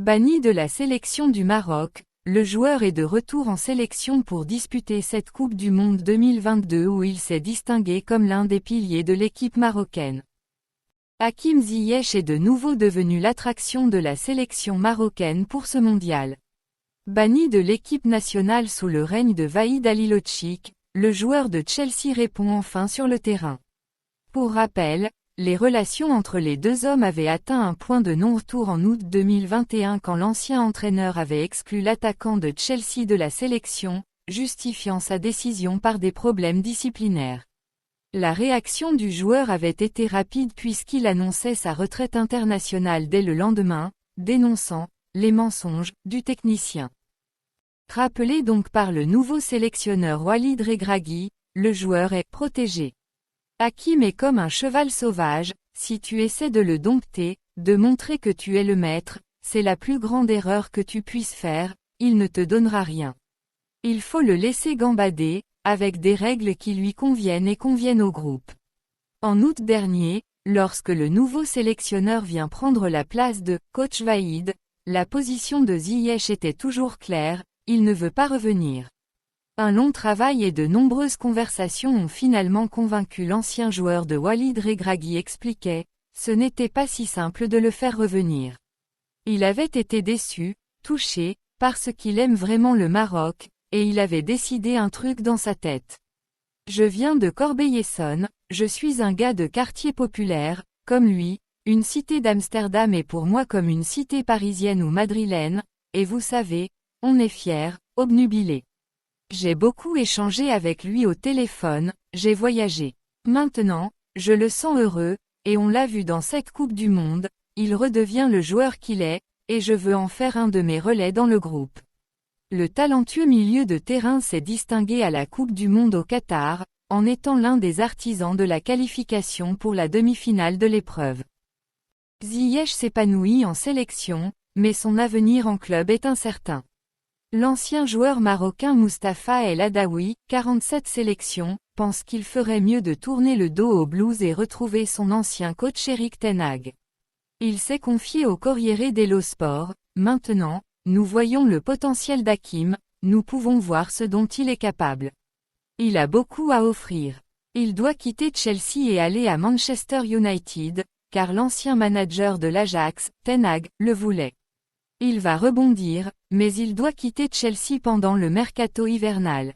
Banni de la sélection du Maroc, le joueur est de retour en sélection pour disputer cette Coupe du Monde 2022 où il s'est distingué comme l'un des piliers de l'équipe marocaine. Hakim Ziyech est de nouveau devenu l'attraction de la sélection marocaine pour ce mondial. Banni de l'équipe nationale sous le règne de Vahid Halilhodžić, le joueur de Chelsea répond enfin sur le terrain. Pour rappel, les relations entre les deux hommes avaient atteint un point de non-retour en août 2021 quand l'ancien entraîneur avait exclu l'attaquant de Chelsea de la sélection, justifiant sa décision par des problèmes disciplinaires. La réaction du joueur avait été rapide puisqu'il annonçait sa retraite internationale dès le lendemain, dénonçant les mensonges du technicien. Rappelé donc par le nouveau sélectionneur Walid Regragui, le joueur est protégé. Hakim est comme un cheval sauvage, si tu essaies de le dompter, de montrer que tu es le maître, c'est la plus grande erreur que tu puisses faire, il ne te donnera rien. Il faut le laisser gambader, avec des règles qui lui conviennent et conviennent au groupe. En août dernier, lorsque le nouveau sélectionneur vient prendre la place de coach Vahid, la position de Ziyech était toujours claire, il ne veut pas revenir. Un long travail et de nombreuses conversations ont finalement convaincu l'ancien joueur de Walid Regragui expliquait, ce n'était pas si simple de le faire revenir. Il avait été déçu, touché, parce qu'il aime vraiment le Maroc, et il avait décidé un truc dans sa tête. Je viens de Corbeil-Essonnes, je suis un gars de quartier populaire, comme lui, une cité d'Amsterdam est pour moi comme une cité parisienne ou madrilène, et vous savez, on est fier, obnubilé. J'ai beaucoup échangé avec lui au téléphone, j'ai voyagé. Maintenant, je le sens heureux, et on l'a vu dans cette Coupe du Monde, il redevient le joueur qu'il est, et je veux en faire un de mes relais dans le groupe. Le talentueux milieu de terrain s'est distingué à la Coupe du Monde au Qatar, en étant l'un des artisans de la qualification pour la demi-finale de l'épreuve. Ziyech s'épanouit en sélection, mais son avenir en club est incertain. L'ancien joueur marocain Mustapha El Haddaoui, 47 sélections, pense qu'il ferait mieux de tourner le dos aux Blues et retrouver son ancien coach Erik ten Hag. Il s'est confié au Corriere dello Sport, maintenant, nous voyons le potentiel d'Hakim, nous pouvons voir ce dont il est capable. Il a beaucoup à offrir. Il doit quitter Chelsea et aller à Manchester United, car l'ancien manager de l'Ajax, Ten Hag, le voulait. Il va rebondir, mais il doit quitter Chelsea pendant le mercato hivernal.